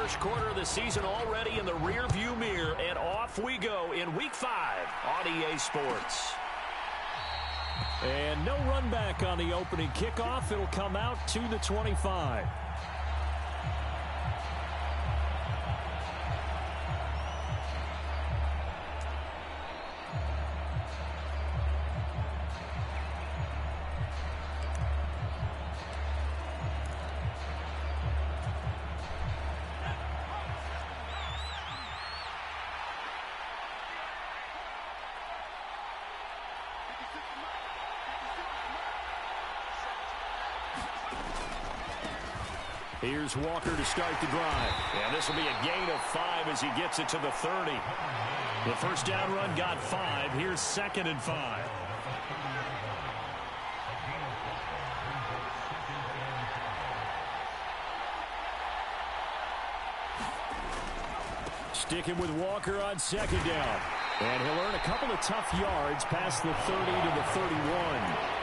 first quarter of the season already in the rear-view mirror, and off we go in Week 5 on EA Sports. And no run back on the opening kickoff. It'll come out to the 25. Here's Walker to start the drive. And this will be a gain of 5 as he gets it to the 30. The first down run got 5. Here's 2nd and 5. Sticking with Walker on 2nd down. And he'll earn a couple of tough yards past the 30 to the 31.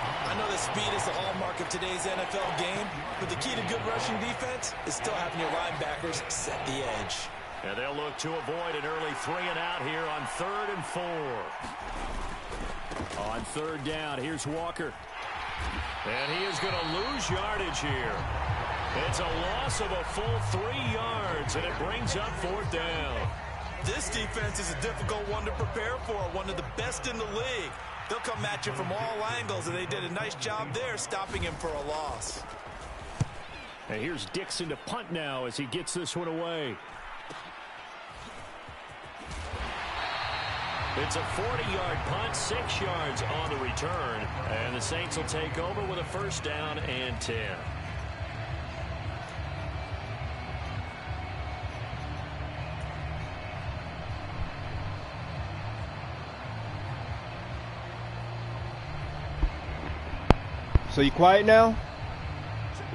I know that speed is the hallmark of today's NFL game, but the key to good rushing defense is still having your linebackers set the edge. And they'll look to avoid an early 3-and-out here on 3rd and 4. On 3rd down, here's Walker. And he is going to lose yardage here. It's a loss of a full 3 yards, and it brings up 4th down. This defense is a difficult one to prepare for, one of the best in the league. They'll come at you from all angles, and they did a nice job there stopping him for a loss. And here's Dixon to punt now as he gets this one away. It's a 40-yard punt, 6 yards on the return, and the Saints will take over with a 1st down and 10. So you quiet now?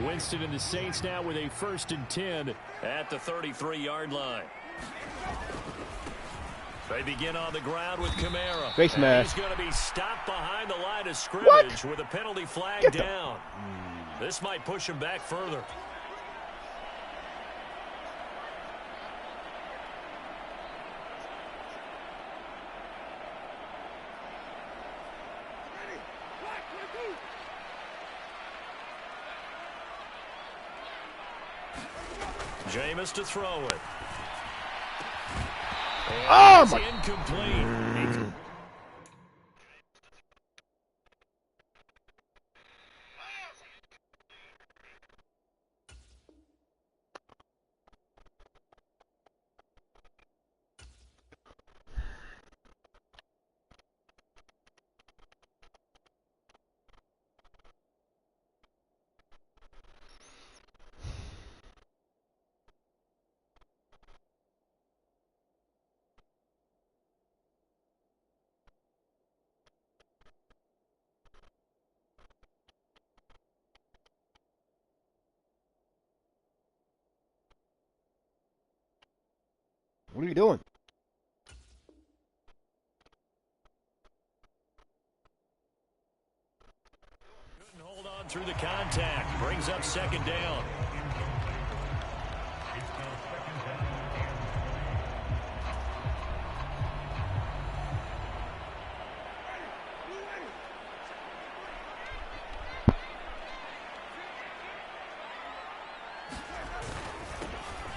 Winston and the Saints now with a 1st and 10 at the 33-yard line. They begin on the ground with Kamara. Face mask. He's going to be stopped behind the line of scrimmage with a penalty flag down. This might push him back further. Jameis to throw it. Oh, my. Incomplete. What are you doing? Couldn't hold on through the contact. Brings up 2nd down.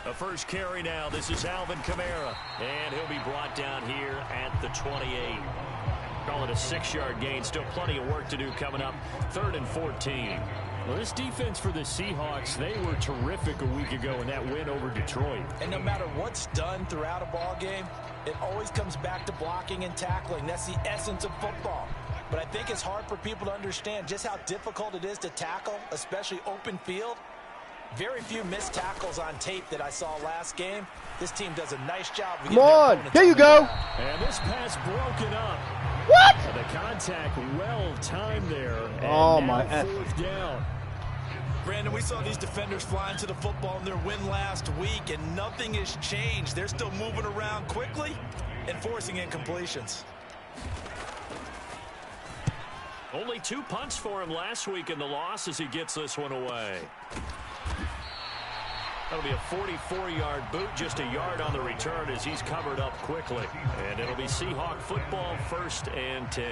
The first carry now. This is Alvin Kamara. And he'll be brought down here at the 28. Call it a 6-yard gain. Still plenty of work to do coming up. 3rd and 14. Well, this defense for the Seahawks, they were terrific a week ago in that win over Detroit. And no matter what's done throughout a ball game, it always comes back to blocking and tackling. That's the essence of football. But I think it's hard for people to understand just how difficult it is to tackle, especially open field. Very few missed tackles on tape that I saw last game. This team does a nice job. Come on, there you go. And this pass broken up. What? The contact well timed there. And oh, my. 4th down. Brandon, we saw these defenders flying to the football in their win last week, and nothing has changed. They're still moving around quickly and forcing incompletions. Only 2 punts for him last week in the loss as he gets this one away. That'll be a 44-yard boot, just a yard on the return as he's covered up quickly. And it'll be Seahawk football, 1st and 10.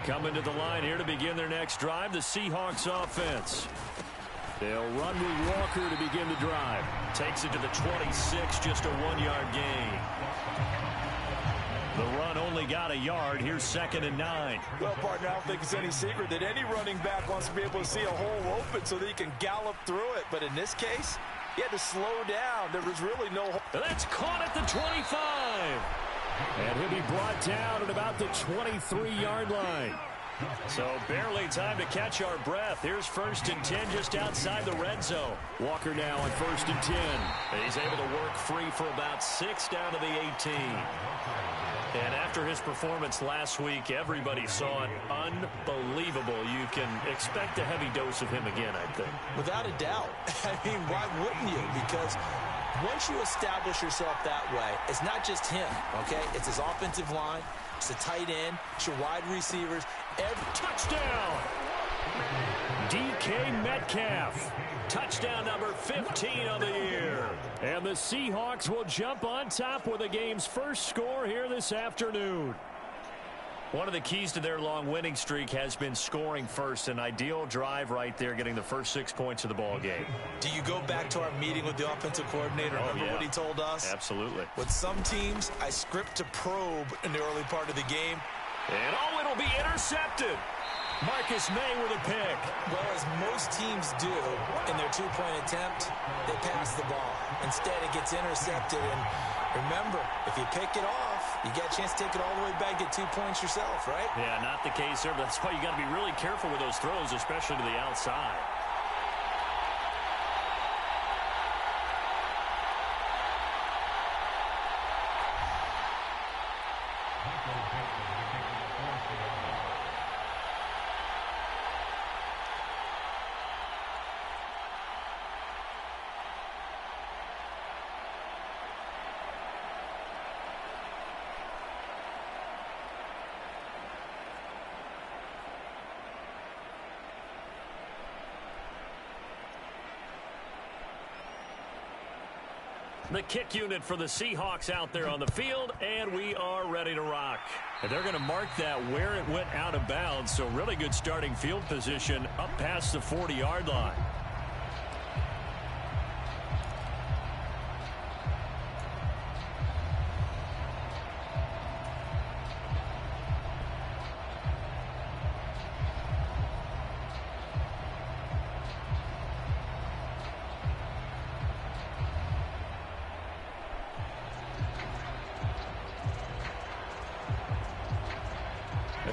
Coming to the line here to begin their next drive, the Seahawks offense. They'll run with Walker to begin the drive. Takes it to the 26, just a 1-yard gain. The run only got a yard. Here's 2nd and 9. Well, partner, I don't think it's any secret that any running back wants to be able to see a hole open so that he can gallop through it. But in this case, he had to slow down. There was really no hole. That's caught at the 25. And he'll be brought down at about the 23-yard line. So barely time to catch our breath. Here's 1st and 10 just outside the red zone. Walker now on 1st and 10. And he's able to work free for about 6 down to the 18. And after his performance last week, everybody saw it. Unbelievable. You can expect a heavy dose of him again, I think. Without a doubt. I mean, why wouldn't you? Because once you establish yourself that way, it's not just him, okay? It's his offensive line, it's the tight end, it's your wide receivers. Touchdown! DK Metcalf. Touchdown number 15 of the year. And the Seahawks will jump on top with the game's first score here this afternoon. One of the keys to their long winning streak has been scoring first. An ideal drive right there, getting the first 6 points of the ball game. Do you go back to our meeting with the offensive coordinator? Remember what he told us? Absolutely. With some teams, I script to probe in the early part of the game. And it'll be intercepted. Marcus May with a pick. Well, as most teams do in their two-point attempt, they pass the ball. Instead, it gets intercepted. And remember, if you pick it off, you get a chance to take it all the way back, get 2 points yourself, right? Yeah, not the case there, but that's why you got to be really careful with those throws, especially to the outside. The kick unit for the Seahawks out there on the field, and we are ready to rock. And they're going to mark that where it went out of bounds, so really good starting field position up past the 40-yard line.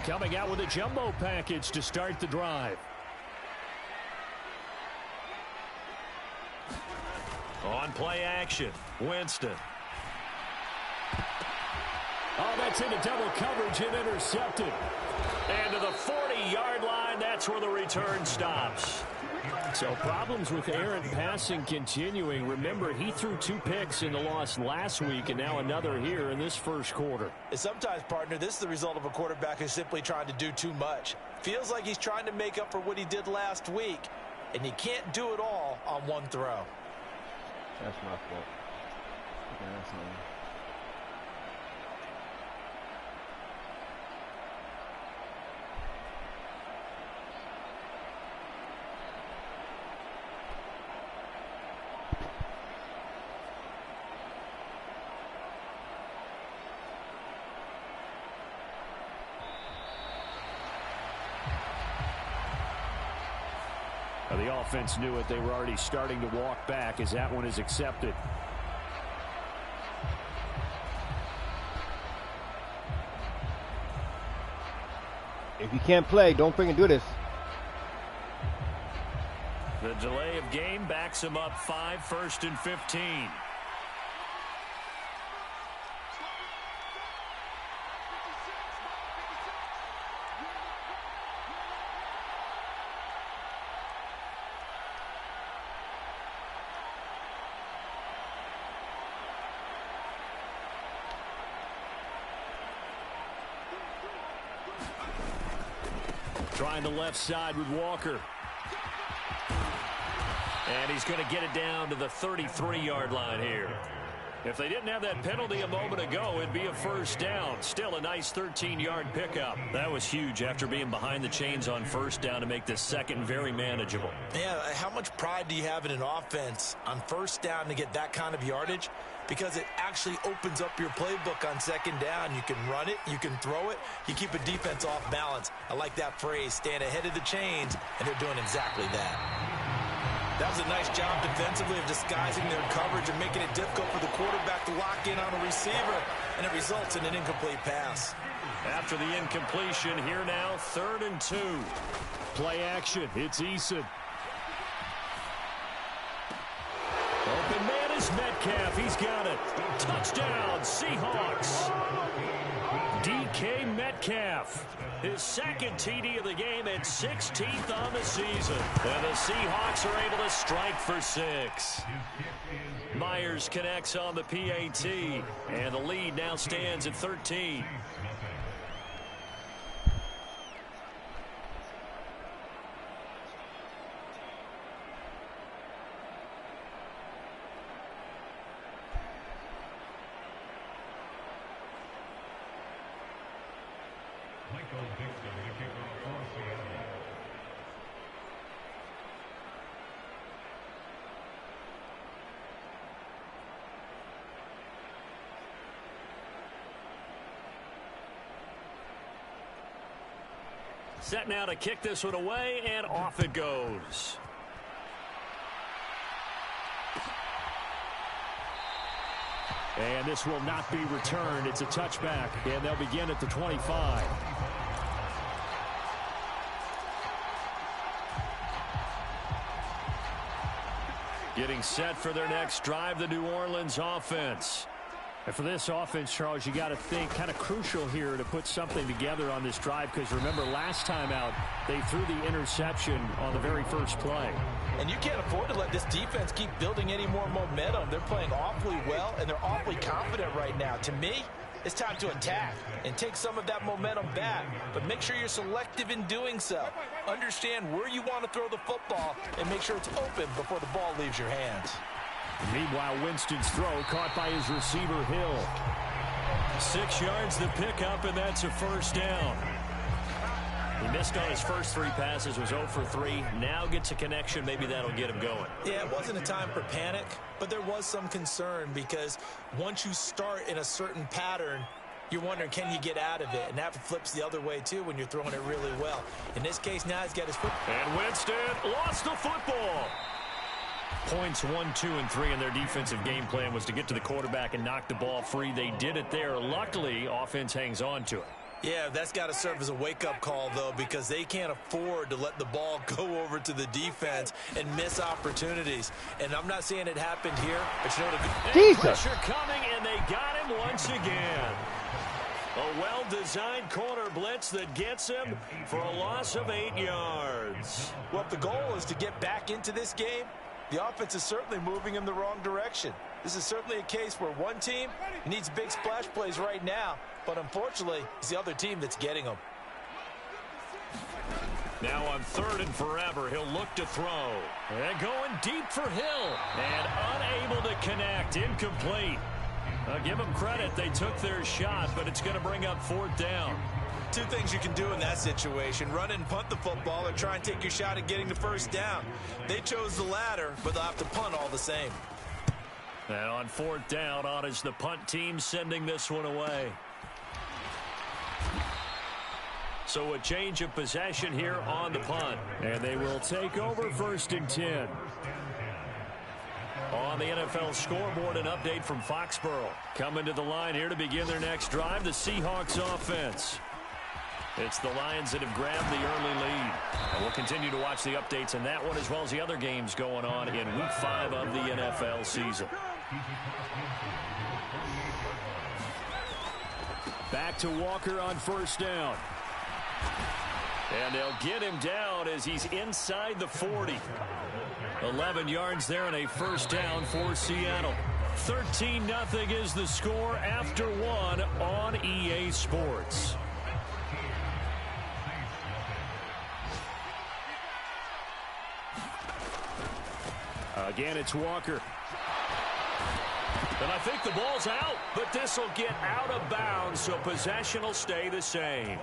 Coming out with a jumbo package to start the drive. On play action, Winston. Oh, that's into double coverage and intercepted. And to the 40-yard line, that's where the return stops. So problems with errant passing continuing. Remember, he threw 2 picks in the loss last week and now another here in this first quarter. And sometimes, partner, this is the result of a quarterback who's simply trying to do too much. Feels like he's trying to make up for what he did last week, and he can't do it all on one throw. That's my fault. Okay, that's not me. The offense knew it. They were already starting to walk back as that one is accepted. If you can't play, don't freaking do this. The delay of game backs him up 5, 1st and 15. Trying the left side with Walker. And he's going to get it down to the 33-yard line here. If they didn't have that penalty a moment ago, it'd be a first down. Still a nice 13-yard pickup. That was huge after being behind the chains on first down to make this second very manageable. Yeah, how much pride do you have in an offense on first down to get that kind of yardage? Because it actually opens up your playbook on second down. You can run it, you can throw it, you keep a defense off balance. I like that phrase, stand ahead of the chains, and they're doing exactly that. That was a nice job defensively of disguising their coverage and making it difficult for the quarterback to lock in on a receiver, and it results in an incomplete pass. After the incompletion, here now, 3rd and 2. Play action. It's Eason. Open man is Metcalf. He's got it. Touchdown, Seahawks. DK Metcalf. His second TD of the game and 16th on the season. And the Seahawks are able to strike for 6. Myers connects on the PAT. And the lead now stands at 13. Set now to kick this one away, and off it goes. And this will not be returned. It's a touchback, and they'll begin at the 25. Getting set for their next drive, the New Orleans offense. And for this offense, Charles, you got to think kind of crucial here to put something together on this drive, because remember last time out they threw the interception on the very first play. And you can't afford to let this defense keep building any more momentum. They're playing awfully well, and they're awfully confident right now. To me, it's time to attack and take some of that momentum back, but make sure you're selective in doing so. Understand where you want to throw the football and make sure it's open before the ball leaves your hands. Meanwhile, Winston's throw caught by his receiver, Hill. 6 yards the pickup, and that's a first down. He missed on his first 3 passes, was 0 for 3. Now gets a connection. Maybe that'll get him going. Yeah, it wasn't a time for panic, but there was some concern because once you start in a certain pattern, you're wondering, can you get out of it? And that flips the other way, too, when you're throwing it really well. In this case, now he's got his foot. And Winston lost the football. Points 1, 2, and 3 in their defensive game plan was to get to the quarterback and knock the ball free. They did it there. Luckily, offense hangs on to it. Yeah, that's got to serve as a wake-up call, though, because they can't afford to let the ball go over to the defense and miss opportunities. And I'm not saying it happened here, but you know what? Pressure coming, and they got him once again. A well-designed corner blitz that gets him for a loss of 8 yards. Well, if the goal is to get back into this game, the offense is certainly moving in the wrong direction. This is certainly a case where one team needs big splash plays right now, but unfortunately, it's the other team that's getting them. Now on 3rd and forever, he'll look to throw. And going deep for Hill. And unable to connect. Incomplete. Give them credit. They took their shot, but it's going to bring up 4th down. 2 things you can do in that situation: run and punt the football, or try and take your shot at getting the first down. They chose the latter, but they'll have to punt all the same. And on 4th down, on is the punt team sending this one away. So a change of possession here on the punt. And they will take over 1st and 10. On the NFL scoreboard, an update from Foxborough. Coming to the line here to begin their next drive, the Seahawks offense. It's the Lions that have grabbed the early lead. And we'll continue to watch the updates in that one as well as the other games going on in Week 5 of the NFL season. Back to Walker on 1st down. And they'll get him down as he's inside the 40. 11 yards there and a first down for Seattle. 13-0 is the score after 1 on EA Sports. Again, it's Walker. And I think the ball's out, but this will get out of bounds, so possession will stay the same.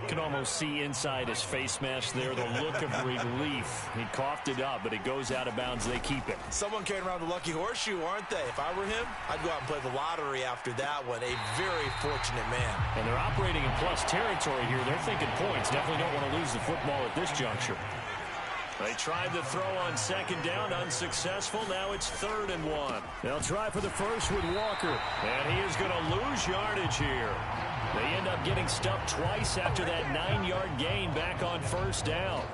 You can almost see inside his face mask there the look of relief. He coughed it up, but it goes out of bounds. They keep it. Someone carrying around the lucky horseshoe, aren't they? If I were him, I'd go out and play the lottery after that one. A very fortunate man. And they're operating in plus territory here. They're thinking points. Definitely don't want to lose the football at this juncture. They tried the throw on second down, unsuccessful. Now it's 3rd and 1. They'll try for the first with Walker. And he is going to lose yardage here. They end up getting stuffed twice after that 9-yard gain back on first down.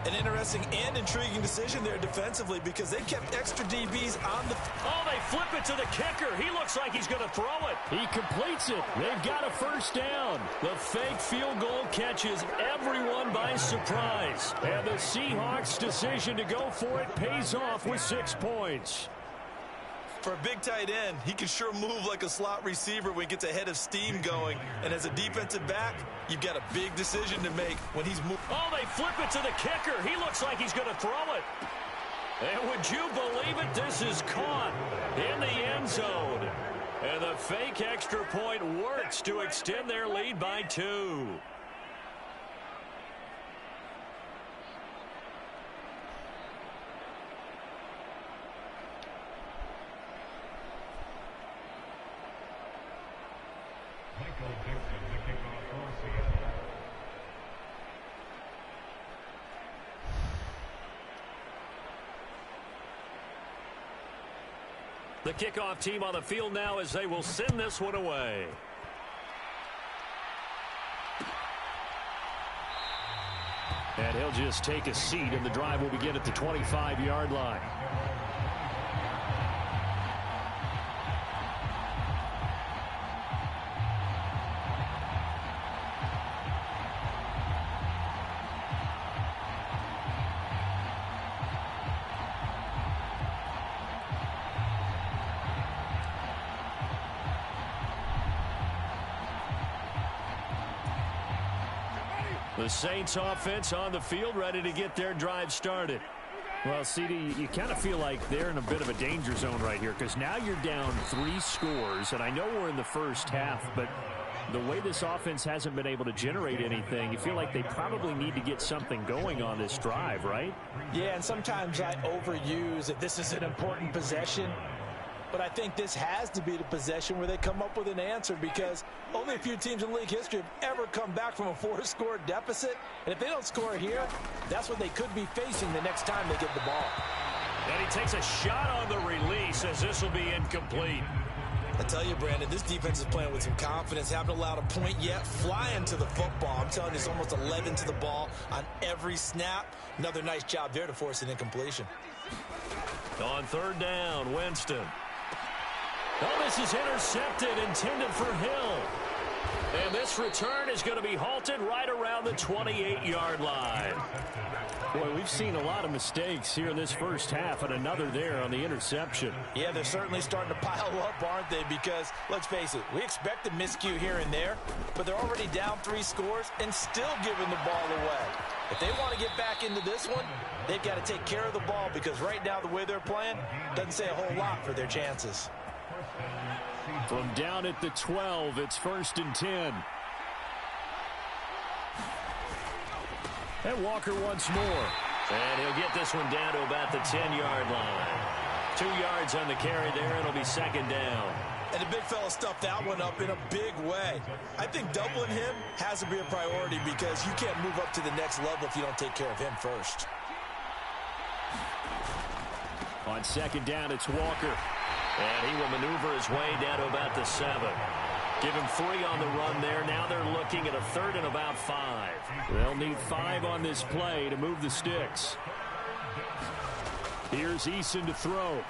An interesting and intriguing decision there defensively because they kept extra DBs on the... Oh, they flip it to the kicker. He looks like he's going to throw it. He completes it. They've got a first down. The fake field goal catches everyone by surprise. And the Seahawks' decision to go for it pays off with 6 points. For a big tight end, he can sure move like a slot receiver when he gets a head of steam going. And as a defensive back, you've got a big decision to make when he's moving. Oh, they flip it to the kicker. He looks like he's going to throw it. And would you believe it? This is caught in the end zone. And the fake extra point works to extend their lead by 2. The kickoff team on the field now as they will send this one away. And he'll just take a seat, and the drive will begin at the 25-yard line. The Saints offense on the field ready to get their drive started. Well, CD, you kind of feel like they're in a bit of a danger zone right here because now you're down 3 scores, and I know we're in the first half, but the way this offense hasn't been able to generate anything, you feel like they probably need to get something going on this drive, right? Yeah, and sometimes I overuse that this is an important possession. But I think this has to be the possession where they come up with an answer because only a few teams in league history have ever come back from a 4-score deficit. And if they don't score here, that's what they could be facing the next time they get the ball. And he takes a shot on the release as this will be incomplete. I tell you, Brandon, this defense is playing with some confidence. Haven't allowed a point yet. Flying to the football. I'm telling you, it's almost 11 to the ball on every snap. Another nice job there to force an incompletion. On 3rd down, Winston. Oh, this is intercepted, intended for Hill. And this return is going to be halted right around the 28-yard line. Boy, we've seen a lot of mistakes here in this first half, and another there on the interception. Yeah, they're certainly starting to pile up, aren't they? Because, let's face it, we expect a miscue here and there, but they're already down 3 scores and still giving the ball away. If they want to get back into this one, they've got to take care of the ball because right now the way they're playing doesn't say a whole lot for their chances. From down at the 12, it's 1st and 10. And Walker once more. And he'll get this one down to about the 10-yard line. 2 yards on the carry there. It'll be 2nd down. And the big fella stuffed that one up in a big way. I think doubling him has to be a priority because you can't move up to the next level if you don't take care of him first. On 2nd down, it's Walker. And he will maneuver his way down to about the 7. Give him 3 on the run there. Now they're looking at a 3rd and about 5. They'll need 5 on this play to move the sticks. Here's Eason to throw.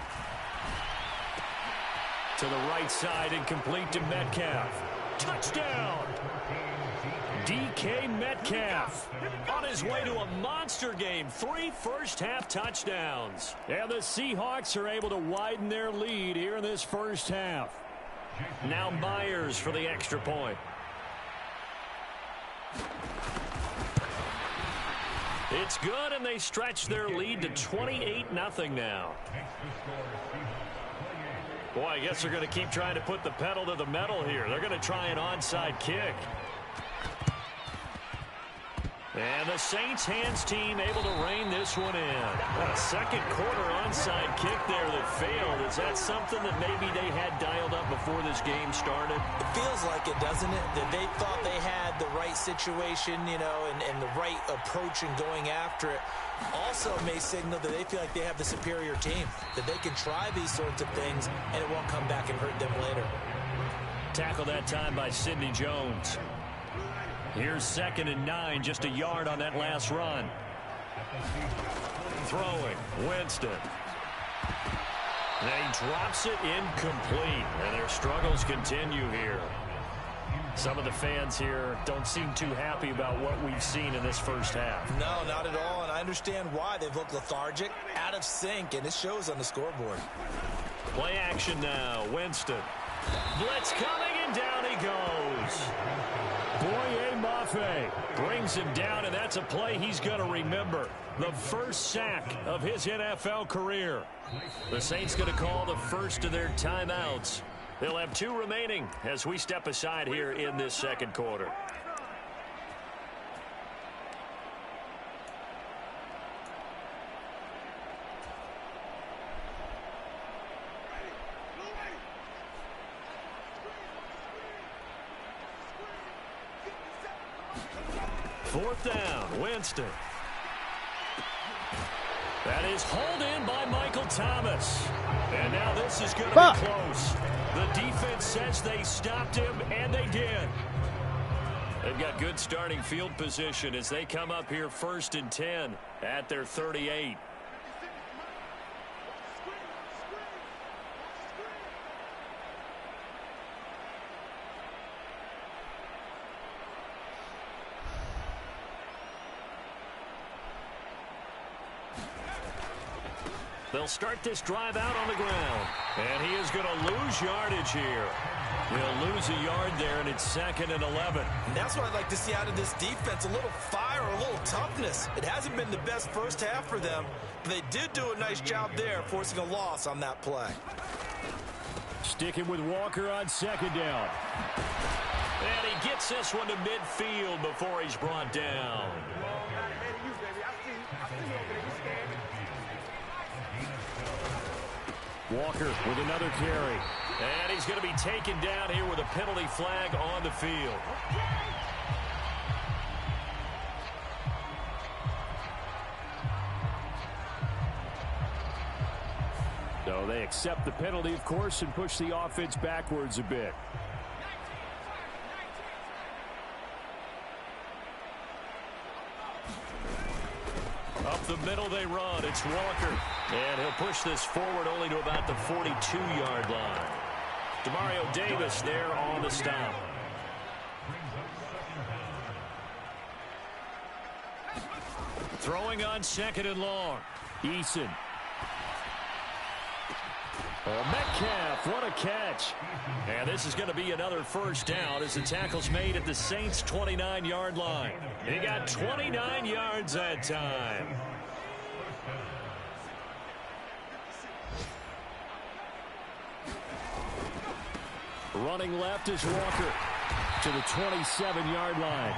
To the right side and complete to Metcalf. Touchdown! DK Metcalf on his way to a monster game. 3 first-half touchdowns. And the Seahawks are able to widen their lead here in this first half. Now Myers for the extra point. It's good, and they stretch their lead to 28-0 now. Boy, I guess they're going to keep trying to put the pedal to the metal here. They're going to try an onside kick. And the Saints hands team able to rein this one in. A second quarter onside kick there that failed. Is that something that maybe they had dialed up before this game started? It feels like it, doesn't it? That they thought they had the right situation, you know, and the right approach in going after it. Also may signal that they feel like they have the superior team, that they can try these sorts of things and it won't come back and hurt them later. Tackle that time by Sidney Jones. Here's 2nd and 9, just a yard on that last run. Throwing, Winston. And he drops it incomplete, and their struggles continue here. Some of the fans here don't seem too happy about what we've seen in this first half. No, not at all, and I understand why. They've looked lethargic, out of sync, and it shows on the scoreboard. Play action now, Winston. Blitz coming, and down he goes. Boye Mafe brings him down, and that's a play he's going to remember. The first sack of his NFL career. The Saints going to call the first of their timeouts. They'll have 2 remaining as we step aside here in this second quarter. Fourth down, Winston. That is hauled in by Michael Thomas. And now this is going to be close. The defense says they stopped him, and they did. They've got good starting field position as they come up here 1st and 10 at their 38. They'll start this drive out on the ground. And he is going to lose yardage here. He'll lose a yard there, and it's 2nd and 11. And that's what I'd like to see out of this defense, a little fire, a little toughness. It hasn't been the best first half for them, but they did do a nice job there, forcing a loss on that play. Sticking with Walker on 2nd down. And he gets this one to midfield before he's brought down. Walker with another carry. And he's going to be taken down here with a penalty flag on the field. So they accept the penalty, of course, and push the offense backwards a bit. Up the middle they run. It's Walker. And he'll push this forward only to about the 42-yard line. Demario Davis there on the stop. Throwing on 2nd and long. Eason. Metcalf, what a catch. And this is going to be another first down as the tackle's made at the Saints' 29-yard line. He got 29 yards that time. Running left is Walker to the 27-yard line.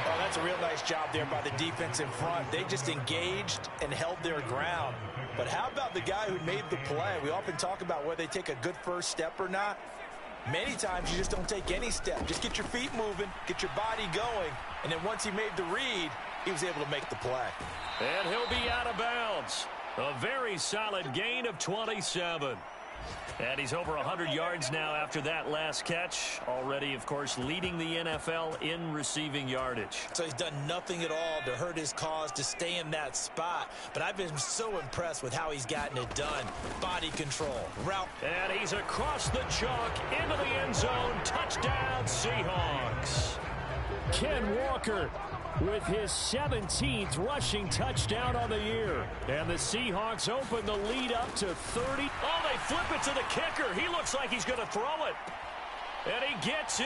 Oh, that's a real nice job there by the defense in front. They just engaged and held their ground. But how about the guy who made the play? We often talk about whether they take a good first step or not. Many times you just don't take any step. Just get your feet moving, get your body going, and then once he made the read, he was able to make the play. And he'll be out of bounds. A very solid gain of 27. And he's over 100 yards now after that last catch. Already, of course, leading the NFL in receiving yardage. So he's done nothing at all to hurt his cause, to stay in that spot. But I've been so impressed with how he's gotten it done. Body control, route. And he's across the chalk into the end zone. Touchdown, Seahawks. Ken Walker with his 17th rushing touchdown on the year. And the Seahawks open the lead up to 30. Oh, they flip it to the kicker. He looks like he's going to throw it. And he gets in.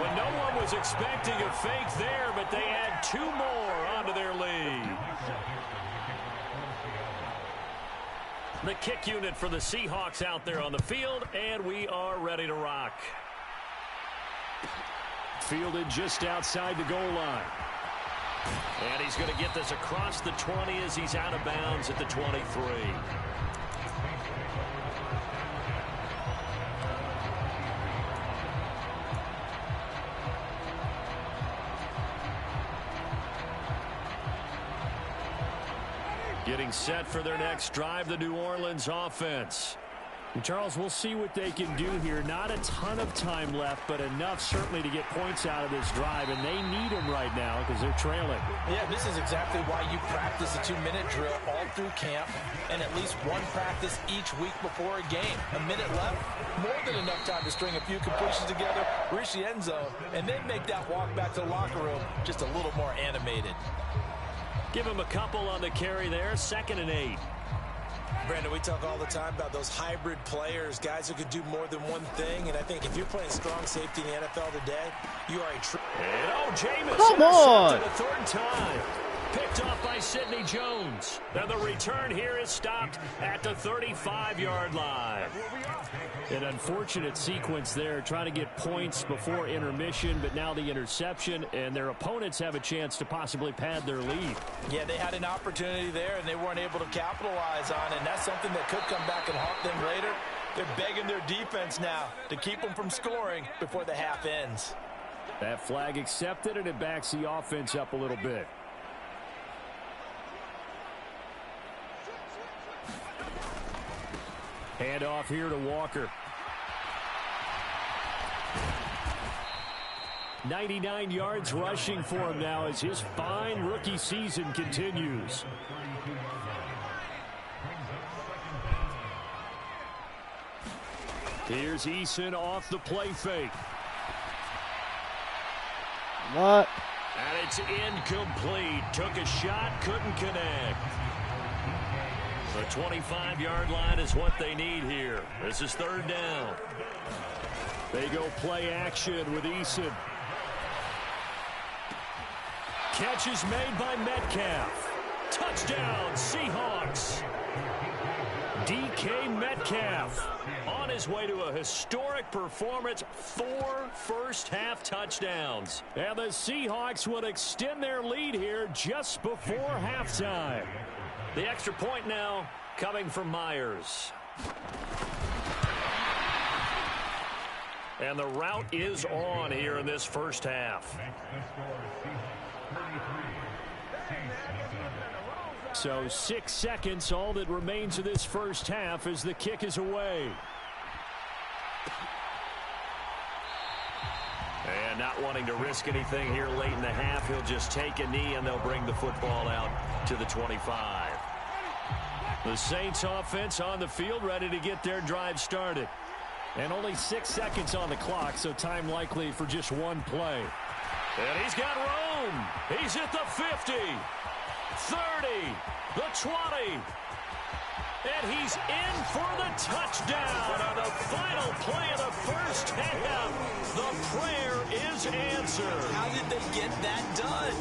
Well, no one was expecting a fake there, but they add 2 more onto their lead. The kick unit for the Seahawks out there on the field, and we are ready to rock. Fielded just outside the goal line. And he's going to get this across the 20 as he's out of bounds at the 23. Getting set for their next drive, the New Orleans offense. And Charles, we'll see what they can do here. Not a ton of time left, but enough certainly to get points out of this drive, and they need them right now because they're trailing. Yeah, this is exactly why you practice a 2-minute drill all through camp and at least one practice each week before a game. A minute left, more than enough time to string a few completions together, reach the end zone, and then make that walk back to the locker room just a little more animated. Give him a couple on the carry there, 2nd and 8. Brandon, we talk all the time about those hybrid players, guys who could do more than one thing, and I think if you're playing strong safety in the NFL today, you are a true... And Jameis come on! To the 3rd time. Picked off by Sidney Jones. And the return here is stopped at the 35-yard line. An unfortunate sequence there, trying to get points before intermission, but now the interception, and their opponents have a chance to possibly pad their lead. Yeah, they had an opportunity there, and they weren't able to capitalize on it, and that's something that could come back and haunt them later. They're begging their defense now to keep them from scoring before the half ends. That flag accepted, and it backs the offense up a little bit. Hand off here to Walker. 99 yards rushing for him now as his fine rookie season continues. Here's Eason off the play fake. What? And it's incomplete. Took a shot, couldn't connect. The 25-yard line is what they need here. This is 3rd down. They go play action with Eason. Catch is made by Metcalf. Touchdown, Seahawks. DK Metcalf on his way to a historic performance. 4 first-half touchdowns. And the Seahawks will extend their lead here just before halftime. The extra point now coming from Myers. And the route is on here in this first half. So 6 seconds, all that remains of this first half as the kick is away. And not wanting to risk anything here late in the half, he'll just take a knee and they'll bring the football out to the 25. The Saints offense on the field ready to get their drive started. And only 6 seconds on the clock, so time likely for just one play. And he's got room. He's at the 50, 30, the 20. And he's in for the touchdown on the final play of the first half. The prayer is answered. How did they get that done?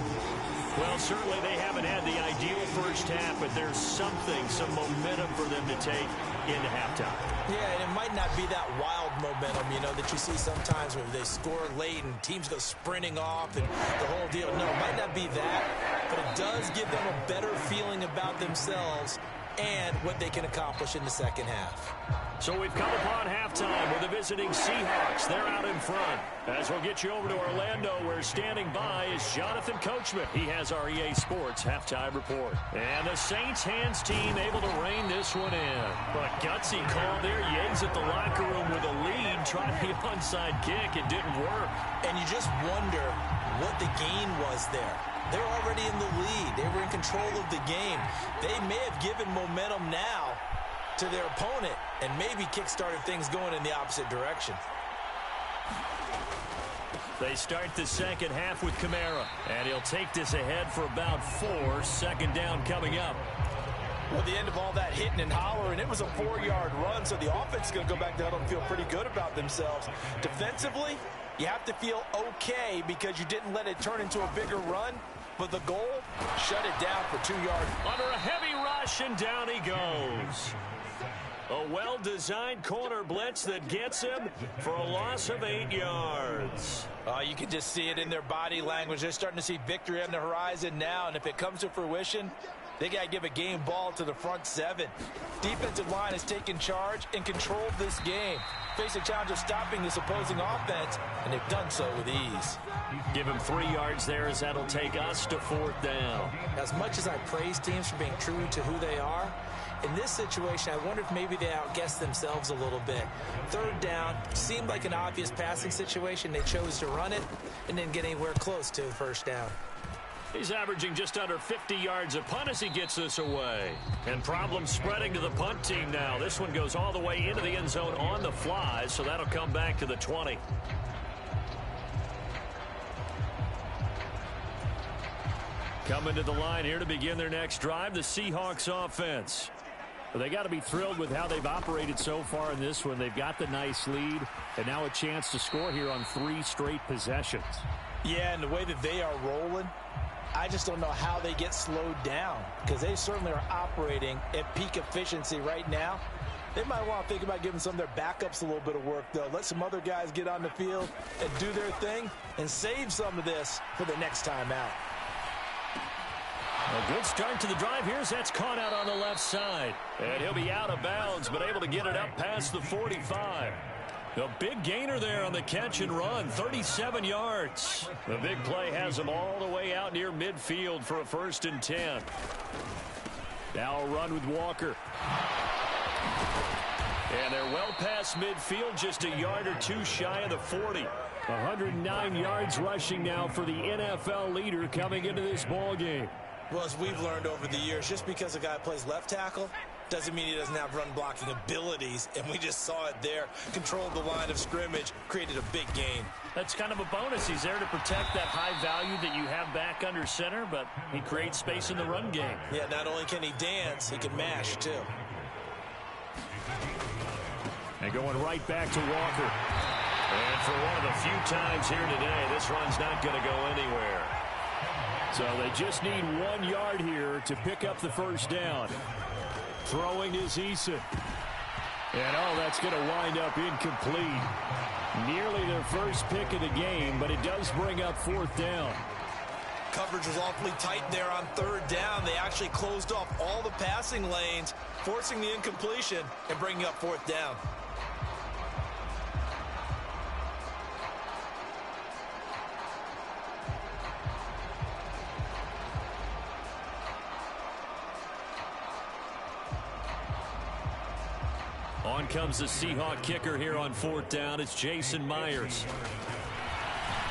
Well, certainly they haven't had the ideal first half, but there's something, some momentum for them to take into halftime. Yeah, and it might not be that wild momentum, you know, that you see sometimes when they score late and teams go sprinting off and the whole deal. No, it might not be that, but it does give them a better feeling about themselves and what they can accomplish in the second half. So we've come upon halftime with the visiting Seahawks. They're out in front. As we'll get you over to Orlando, where standing by is Jonathan Coachman. He has our EA Sports halftime report. And the Saints hands team able to rein this one in. But a gutsy call there. Yates at the locker room with a lead. Tried the onside kick. It didn't work. And you just wonder what the gain was there. They're already in the lead. They were in control of the game. They may have given momentum now to their opponent and maybe kick-started things going in the opposite direction. They start the second half with Kamara, and he'll take this ahead for about 4. Second down coming up. Well, the end of all that hitting and hollering, it was a 4-yard run, so the offense is going to go back to huddle and feel pretty good about themselves. Defensively, you have to feel okay because you didn't let it turn into a bigger run, but the goal, shut it down for 2 yards. Under a heavy rush, and down he goes. A well-designed corner blitz that gets him for a loss of 8 yards. You can just see it in their body language. They're starting to see victory on the horizon now, and if it comes to fruition, they got to give a game ball to the front 7. Defensive line has taken charge and controlled this game. Face a challenge of stopping this opposing offense, and they've done so with ease. Give him 3 yards there as that'll take us to 4th down. As much as I praise teams for being true to who they are, in this situation, I wonder if maybe they outguessed themselves a little bit. 3rd down seemed like an obvious passing situation. They chose to run it and didn't get anywhere close to the 1st down. He's averaging just under 50 yards a punt as he gets this away. And problems spreading to the punt team now. This one goes all the way into the end zone on the fly, so that'll come back to the 20. Coming to the line here to begin their next drive, the Seahawks offense. Well, they got to be thrilled with how they've operated so far in this one. They've got the nice lead, and now a chance to score here on 3 straight possessions. Yeah, and the way that they are rolling, I just don't know how they get slowed down because they certainly are operating at peak efficiency right now. They might want to think about giving some of their backups a little bit of work, though. Let some other guys get on the field and do their thing and save some of this for the next time out. A good start to the drive here as that's caught out on the left side. And he'll be out of bounds, but able to get it up past the 45. A big gainer there on the catch and run, 37 yards. The big play has him all the way out near midfield for a 1st and 10. Now a run with Walker. And they're well past midfield, just a yard or 2 shy of the 40. 109 yards rushing now for the NFL leader coming into this ball game. Well, as we've learned over the years, just because a guy plays left tackle doesn't mean he doesn't have run blocking abilities, and we just saw it there. Controlled the line of scrimmage, created a big gain. That's kind of a bonus. He's there to protect that high value that you have back under center, but he creates space in the run game. Yeah, not only can he dance, he can mash, too. And going right back to Walker. And for one of the few times here today, this run's not going to go anywhere. So they just need 1 yard here to pick up the 1st down. Throwing is Eason. And, that's going to wind up incomplete. Nearly their first pick of the game, but it does bring up 4th down. Coverage was awfully tight there on 3rd down. They actually closed off all the passing lanes, forcing the incompletion and bringing up 4th down. On comes the Seahawk kicker here on 4th down. It's Jason Myers.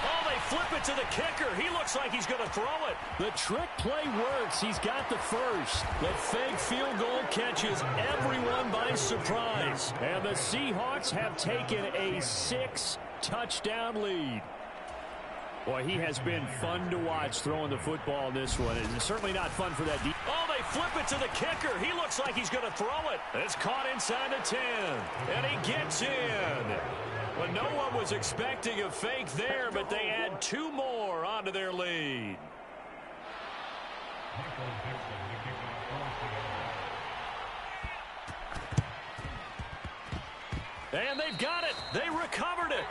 Oh, they flip it to the kicker. He looks like he's going to throw it. The trick play works. He's got the first. The fake field goal catches everyone by surprise. And the Seahawks have taken a 6-touchdown lead. Boy, he has been fun to watch throwing the football in this one. It's certainly not fun for that. Oh, they flip it to the kicker. He looks like he's going to throw it. It's caught inside the 10. And he gets in. Well, no one was expecting a fake there, but they add 2 more onto their lead. And they've got it. They recovered it.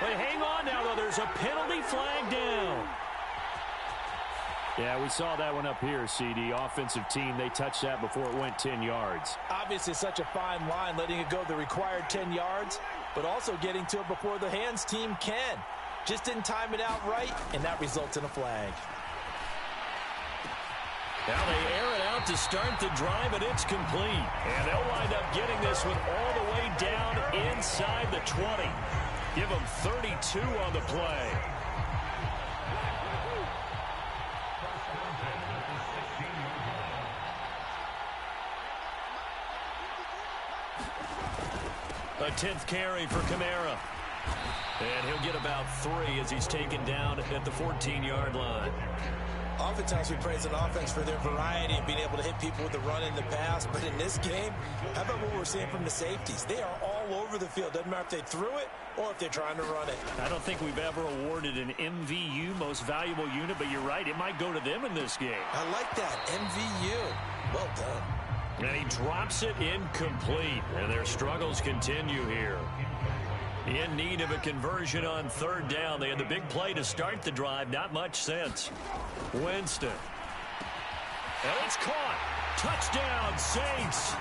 But hang on now, though. There's a penalty flag down. Yeah, we saw that one up here, CD. Offensive team, they touched that before it went 10 yards. Obviously, such a fine line, letting it go the required 10 yards, but also getting to it before the hands team can. Just didn't time it out right, and that results in a flag. Now they air it out to start the drive, and it's complete. And they'll wind up getting this one all the way down inside the 20. Give them 32 on the play. A 10th carry for Kamara. And he'll get about 3 as he's taken down at the 14-yard line. Oftentimes we praise an offense for their variety and being able to hit people with the run and the pass. But in this game, how about what we're seeing from the safeties? They are all over the field. Doesn't matter if they threw it or if they're trying to run it. I don't think we've ever awarded an MVU, most valuable unit, but you're right. It might go to them in this game. I like that. MVU. Well done. And he drops it incomplete. And their struggles continue here. In need of a conversion on 3rd down. They had the big play to start the drive. Not much sense. Winston. And it's caught. Touchdown, Saints.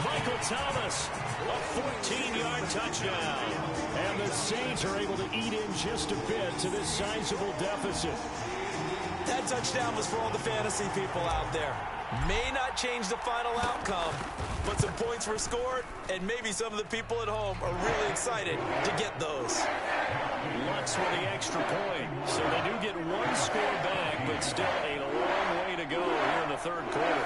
Michael Thomas, a 14-yard touchdown. And the Saints are able to eat in just a bit to this sizable deficit. That touchdown was for all the fantasy people out there. May not change the final outcome, but some points were scored, and maybe some of the people at home are really excited to get those. Lutz for the extra point. So they do get 1 score back, but still a long way to go here in the 3rd quarter.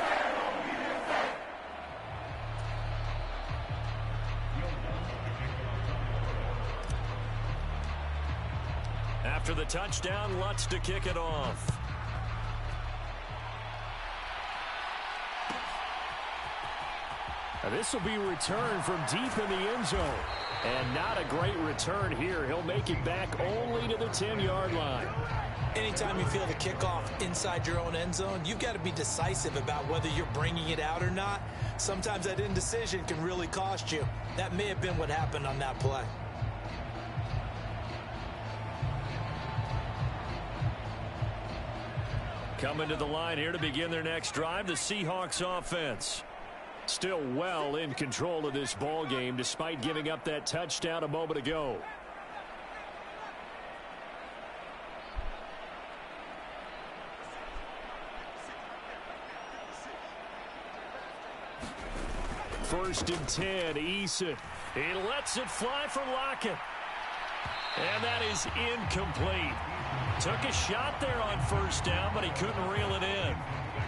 After the touchdown, Lutz to kick it off. This will be returned from deep in the end zone. And not a great return here. He'll make it back only to the 10-yard line. Anytime you feel the kickoff inside your own end zone, you've got to be decisive about whether you're bringing it out or not. Sometimes that indecision can really cost you. That may have been what happened on that play. Coming to the line here to begin their next drive, the Seahawks offense. Still well in control of this ball game despite giving up that touchdown a moment ago. First and 10, Eason. He lets it fly for Lockett. And that is incomplete. Took a shot there on 1st down, but he couldn't reel it in.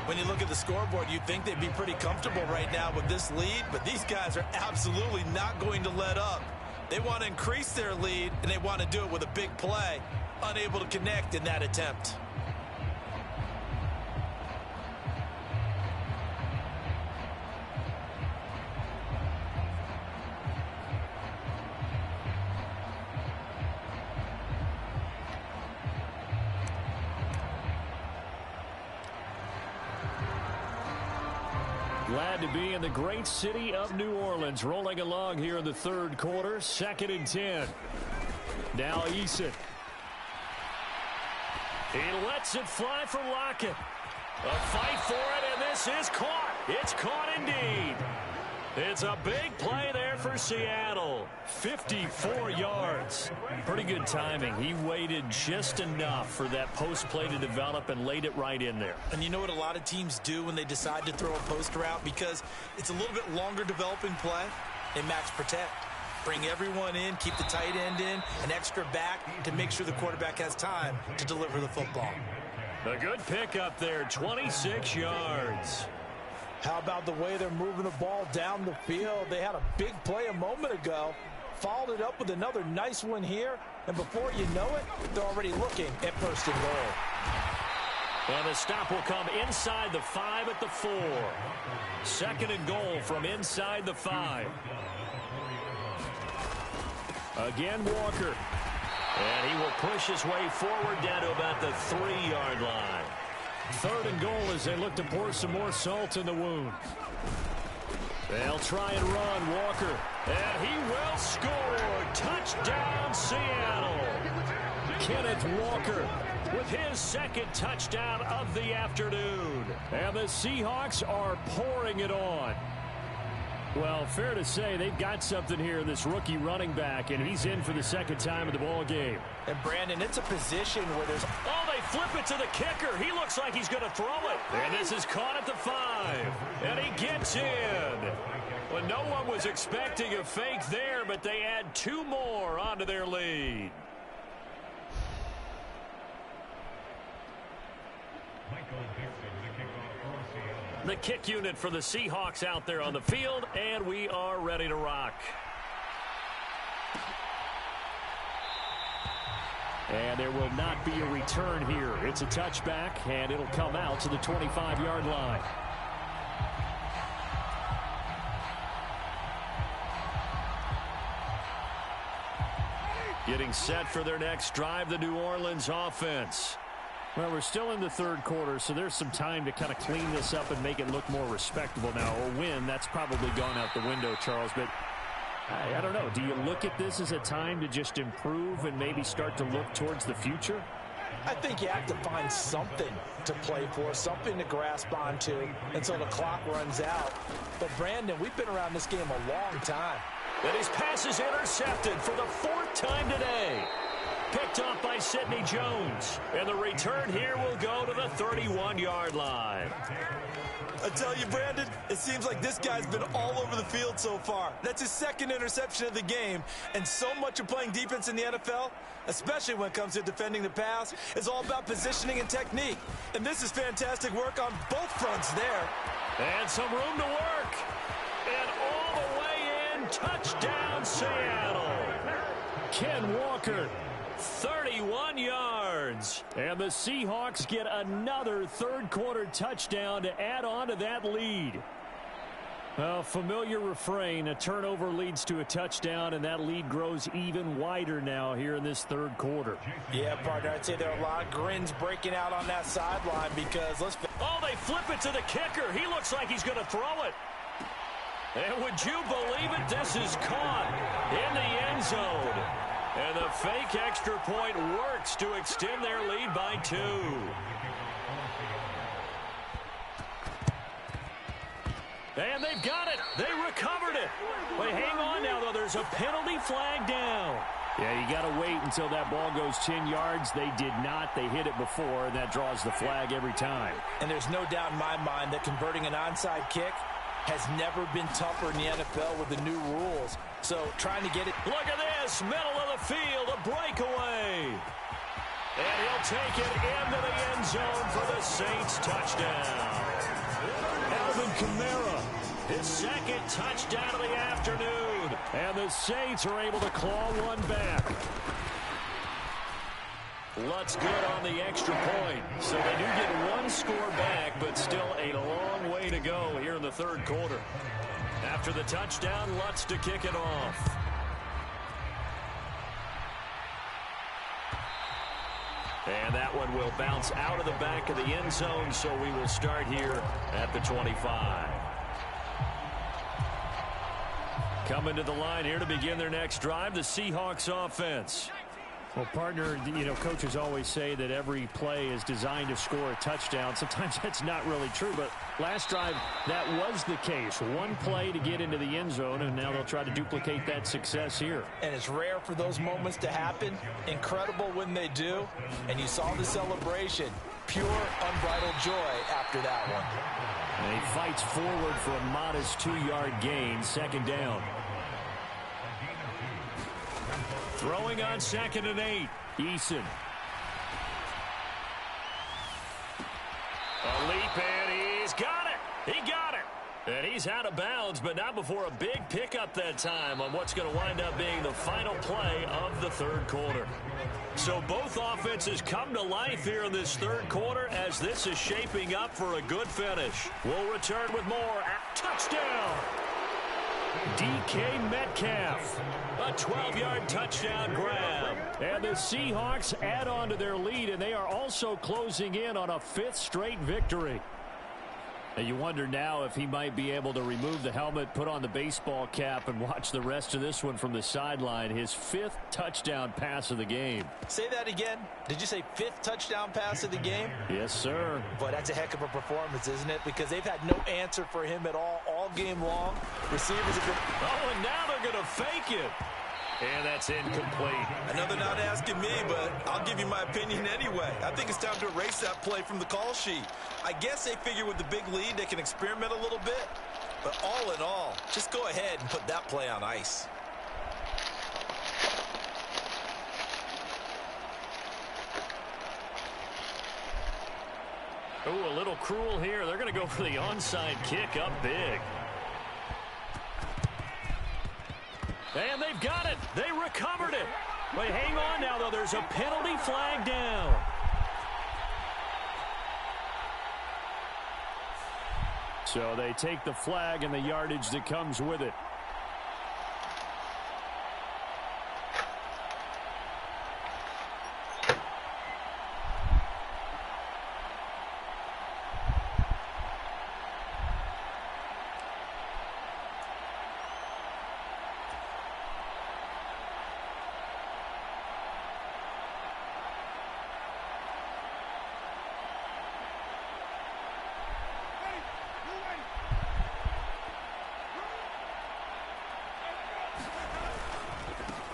When you look at the scoreboard, you'd think they'd be pretty comfortable right now with this lead, but these guys are absolutely not going to let up. They want to increase their lead, and they want to do it with a big play. Unable to connect in that attempt. Glad to be in the great city of New Orleans, rolling along here in the 3rd quarter. 2nd and 10. Now Eason. He lets it fly for Lockett. A fight for it, and this is caught. It's caught indeed. It's a big play there for Seattle. 54 yards. Pretty good timing. He waited just enough for that post play to develop and laid it right in there. And you know what a lot of teams do when they decide to throw a post route? Because it's a little bit longer developing play. They max protect. Bring everyone in, keep the tight end in, an extra back to make sure the quarterback has time to deliver the football. A good pick up there, 26 yards. How about the way they're moving the ball down the field? They had a big play a moment ago, followed it up with another nice one here, and before you know it, they're already looking at 1st and goal. And the stop will come inside the 5 at the 4. 2nd and goal from inside the 5. Again, Walker. And he will push his way forward down to about the 3-yard line. 3rd and goal as they look to pour some more salt in the wound. They'll try and run, Walker. And he will score. Touchdown, Seattle. Kenneth Walker with his 2nd touchdown of the afternoon. And the Seahawks are pouring it on. Well, fair to say they've got something here, this rookie running back, and he's in for the 2nd time of the ball game. And, Brandon, it's a position where there's... Oh, they flip it to the kicker. He looks like he's going to throw it. And this is caught at the 5. And he gets in. Well, no one was expecting a fake there, but they add 2 more onto their lead. The kick unit for the Seahawks out there on the field, and we are ready to rock. And there will not be a return here. It's a touchback, and it'll come out to the 25-yard line. Getting set for their next drive, the New Orleans offense. Well, we're still in the third quarter, so there's some time to kind of clean this up and make it look more respectable now. A win, that's probably gone out the window, Charles, but I don't know. Do you look at this as a time to just improve and maybe start to look towards the future? I think you have to find something to play for, something to grasp onto until the clock runs out. But, Brandon, we've been around this game a long time. And his pass is intercepted for the fourth time today. Picked off by Sidney Jones. And the return here will go to the 31-yard line. I tell you, Brandon, it seems like this guy's been all over the field so far. That's his second interception of the game. And so much of playing defense in the NFL, especially when it comes to defending the pass, is all about positioning and technique. And this is fantastic work on both fronts there. And some room to work. And all the way in, touchdown Seattle. Ken Walker, 31 yards. And the Seahawks get another third-quarter touchdown to add on to that lead. A familiar refrain, a turnover leads to a touchdown, and that lead grows even wider now here in this third quarter. Yeah, partner, I'd say there are a lot of grins breaking out on that sideline because Oh, they flip it to the kicker. He looks like he's going to throw it. And would you believe it? This is caught in the end zone. And the fake extra point works to extend their lead by 2. And they've got it. They recovered it. But hang on now, though. There's a penalty flag down. Yeah, you got to wait until that ball goes 10 yards. They did not. They hit it before, and that draws the flag every time. And there's no doubt in my mind that converting an onside kick has never been tougher in the NFL with the new rules. So trying to get it. Look at this. Middle of the field. A breakaway. And he'll take it into the end zone for the Saints touchdown. Alvin Kamara, his second touchdown of the afternoon. And the Saints are able to claw one back. Lutz good on the extra point. So they do get one score back, but still a long way to go here in the third quarter. After the touchdown, Lutz to kick it off. And that one will bounce out of the back of the end zone, so we will start here at the 25. Coming to the line here to begin their next drive, the Seahawks offense. Well, partner, you know, coaches always say that every play is designed to score a touchdown. Sometimes that's not really true, but last drive, that was the case. One play to get into the end zone, and now they'll try to duplicate that success here. And it's rare for those moments to happen. Incredible when they do. And you saw the celebration. Pure, unbridled joy after that one. And he fights forward for a modest 2-yard gain, second down. Throwing on 2nd and 8. Eason. A leap, and he's got it. He got it. And he's out of bounds, but not before a big pickup that time on what's going to wind up being the final play of the third quarter. So both offenses come to life here in this third quarter as this is shaping up for a good finish. We'll return with more at touchdown. DK Metcalf. A 12-yard touchdown grab. And the Seahawks add on to their lead, and they are also closing in on a 5th straight victory. And you wonder now if he might be able to remove the helmet, put on the baseball cap, and watch the rest of this one from the sideline. His 5th touchdown pass of the game. Say that again. Did you say 5th touchdown pass of the game? Yes, sir. Boy, that's a heck of a performance, isn't it? Because they've had no answer for him at all game long. Receivers have been... Oh, and now they're going to fake it. And that's incomplete. I know they're not asking me, but I'll give you my opinion anyway. I think it's time to erase that play from the call sheet. I guess they figure with the big lead they can experiment a little bit. But all in all, just go ahead and put that play on ice. Oh, a little cruel here. They're going to go for the onside kick up big. And they've got it. They recovered it. Wait, hang on now, though. There's a penalty flag down. So they take the flag and the yardage that comes with it.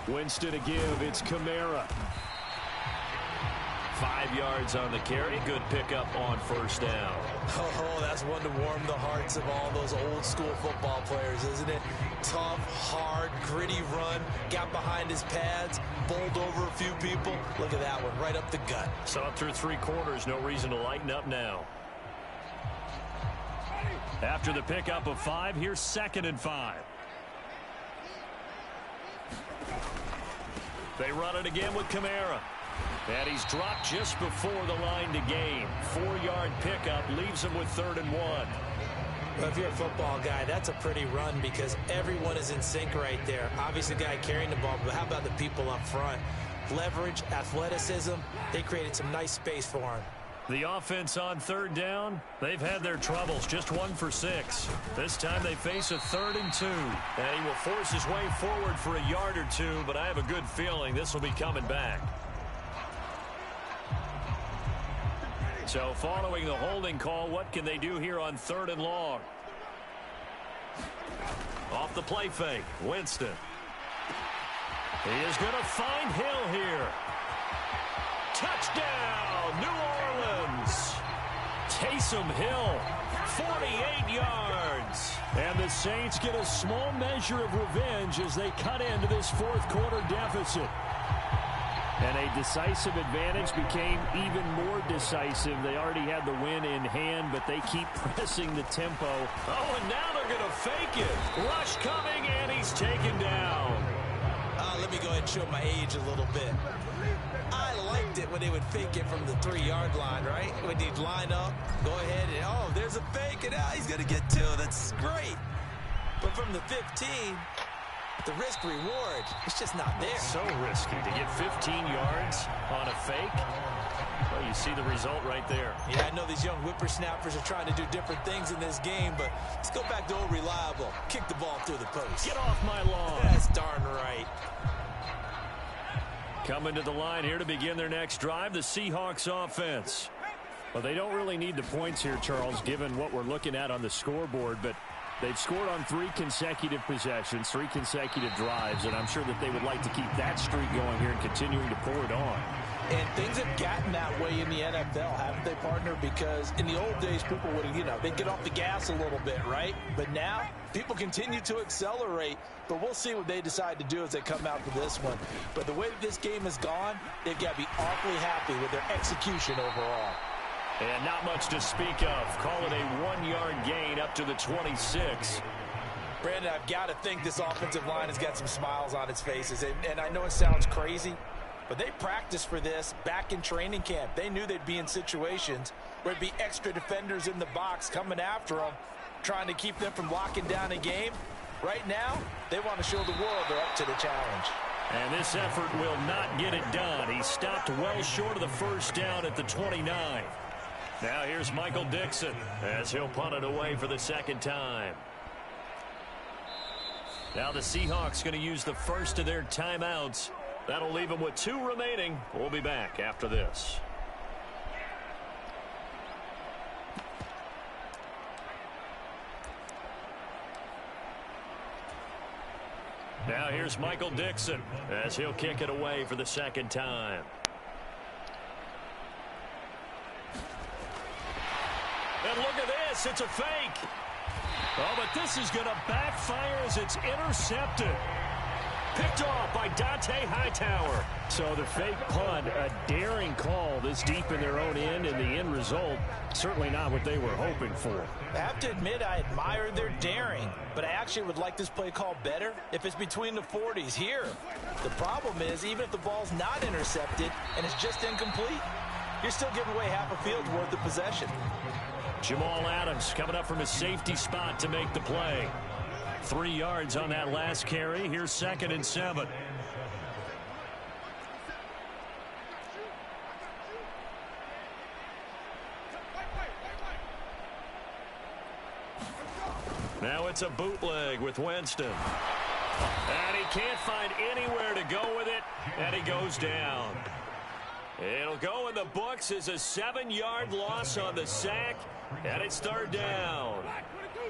Winston to give. It's Kamara. 5 yards on the carry. Good pickup on first down. Oh, that's one to warm the hearts of all those old school football players, isn't it? Tough, hard, gritty run. Got behind his pads, bowled over a few people. Look at that one, right up the gut. Saw it through 3 quarters. No reason to lighten up now. After the pickup of 5, here's 2nd and 5. They run it again with Kamara. And he's dropped just before the line to gain. 4-yard pickup leaves him with 3rd and 1. Well, if you're a football guy, that's a pretty run because everyone is in sync right there. Obviously, the guy carrying the ball, but how about the people up front? Leverage, athleticism, they created some nice space for him. The offense on 3rd down, they've had their troubles. Just 1 for 6. This time they face a 3rd and 2. And he will force his way forward for a yard or 2, but I have a good feeling this will be coming back. So following the holding call, what can they do here on 3rd and long? Off the play fake, Winston. He is going to find Hill here. Touchdown, New Orleans. Taysom Hill, 48 yards. And the Saints get a small measure of revenge as they cut into this 4th quarter deficit. And a decisive advantage became even more decisive. They already had the win in hand, but they keep pressing the tempo. Oh, and now they're going to fake it. Rush coming, and he's taken down. Let me go ahead and show my age a little bit. I liked it when they would fake it from the 3-yard line, right? When they'd line up, go ahead, and oh, there's a fake, and he's going to get 2. That's great. But from the 15, the risk reward, it's just not there. It's so risky to get 15 yards on a fake. Well, you see the result right there. Yeah, I know these young whippersnappers are trying to do different things in this game, but let's go back to old reliable. Kick the ball through the post. Get off my lawn. That's darn right. Coming to the line here to begin their next drive, the Seahawks offense. Well, they don't really need the points here, Charles, given what we're looking at on the scoreboard, but they've scored on 3 consecutive possessions, 3 consecutive drives, and I'm sure that they would like to keep that streak going here and continuing to pour it on. And things have gotten that way in the NFL, haven't they, partner? Because in the old days, people would, they'd get off the gas a little bit, right? But now, people continue to accelerate. But we'll see what they decide to do as they come out for this one. But the way that this game has gone, they've got to be awfully happy with their execution overall. And not much to speak of. Call it a 1-yard gain up to the 26. Brandon, I've got to think this offensive line has got some smiles on its faces. And I know it sounds crazy, but they practiced for this back in training camp. They knew they'd be in situations where there'd be extra defenders in the box coming after them, trying to keep them from locking down a game. Right now, they want to show the world they're up to the challenge. And this effort will not get it done. He stopped well short of the first down at the 29. Now here's Michael Dixon as he'll punt it away for the 2nd time. Now the Seahawks going to use the first of their timeouts. That'll leave them with 2 remaining. We'll be back after this. Now here's Michael Dixon as he'll kick it away for the 2nd time. And look at this. It's a fake. Oh, but this is going to backfire as it's intercepted. Picked off by Dante Hightower. So the fake punt, a daring call this deep in their own end, and the end result, certainly not what they were hoping for. I have to admit I admire their daring, but I actually would like this play call better if it's between the 40s here. The problem is, even if the ball's not intercepted and it's just incomplete, you're still giving away half a field's worth of possession. Jamal Adams coming up from his safety spot to make the play. 3 yards on that last carry. Here's 2nd and 7. Now it's a bootleg with Winston. And he can't find anywhere to go with it, and he goes down. It'll go in the books as a 7-yard loss on the sack, and it's 3rd down.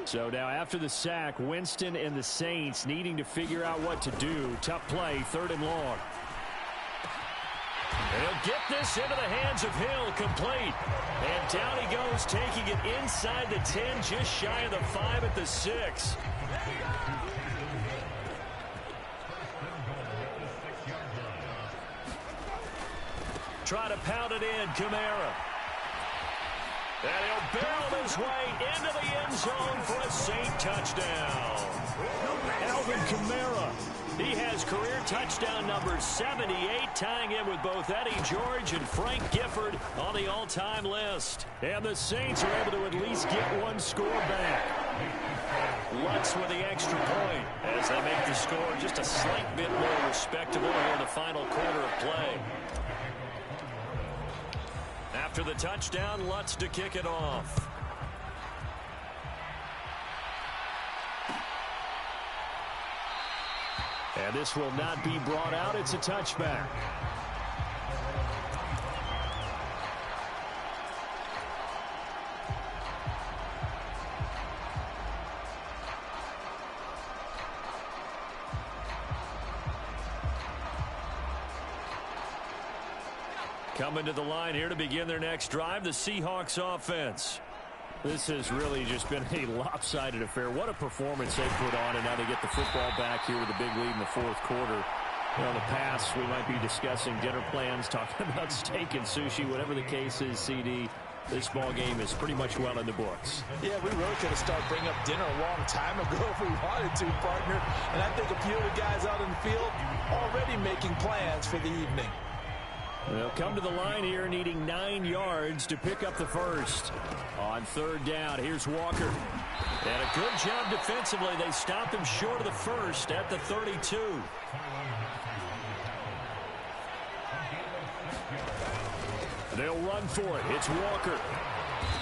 So now after the sack, Winston and the Saints needing to figure out what to do. Tough play, 3rd and long. And he'll get this into the hands of Hill, complete. And down he goes, taking it inside the 10, just shy of the 5 at the 6. Try to pound it in, Kamara. And he'll barrel his way into the end zone for a Saint touchdown. Alvin Kamara. He has career touchdown number 78, tying in with both Eddie George and Frank Gifford on the all-time list. And the Saints are able to at least get one score back. Lutz with the extra point as they make the score just a slight bit more respectable here in the final quarter of play. After the touchdown, Lutz to kick it off. And this will not be brought out. It's a touchback. Coming to the line here to begin their next drive, the Seahawks offense. This has really just been a lopsided affair. What a performance they put on, and now they get the football back here with a big lead in the 4th quarter. You know, in the past, we might be discussing dinner plans, talking about steak and sushi, whatever the case is, CD. This ball game is pretty much well in the books. Yeah, we really could have started bringing up dinner a long time ago if we wanted to, partner. And I think a few of the guys out in the field already making plans for the evening. They'll come to the line here needing 9 yards to pick up the first. On 3rd down, here's Walker. And a good job defensively. They stop him short of the first at the 32. They'll run for it. It's Walker.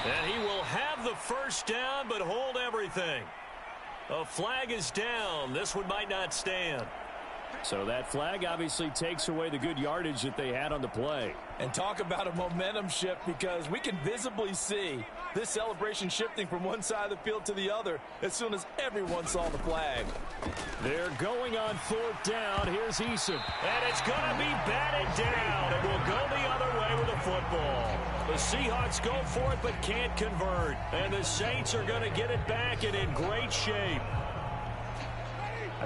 And he will have the first down, but hold everything. A flag is down. This one might not stand. So that flag obviously takes away the good yardage that they had on the play. And talk about a momentum shift, because we can visibly see this celebration shifting from one side of the field to the other as soon as everyone saw the flag. They're going on 4th down. Here's Eason. And it's going to be batted down. It will go the other way with the football. The Seahawks go for it but can't convert. And the Saints are going to get it back and in great shape.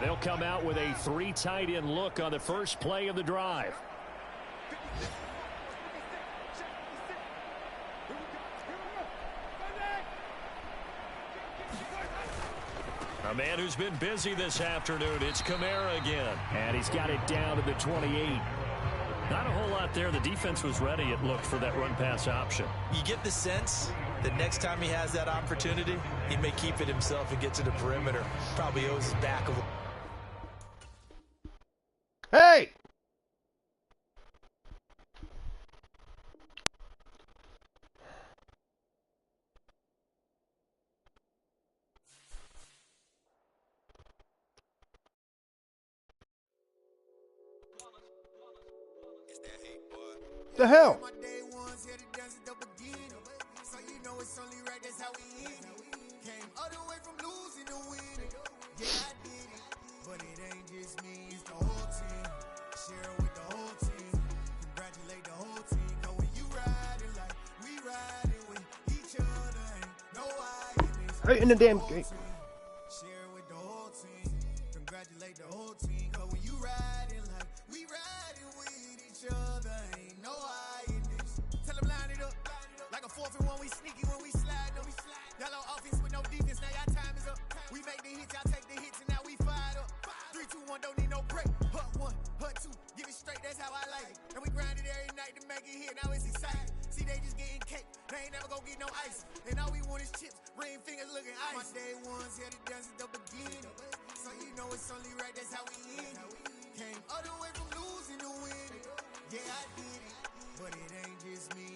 They'll come out with a 3 tight end look on the first play of the drive. A man who's been busy this afternoon. It's Kamara again. And he's got it down to the 28. Not a whole lot there. The defense was ready, it looked, for that run-pass option. You get the sense that next time he has that opportunity, he may keep it himself and get to the perimeter. Probably owes his back a little. Hey! The hell? Right in the damn game. And we grinded every night to make it here, now it's exciting. See, they just getting cake, they ain't never gonna get no ice. And all we want is chips, ring fingers looking ice. My day ones here to dance at the beginning. So you know it's only right, that's how we end it. Came all the way from losing to winning. Yeah, I did it, but it ain't just me.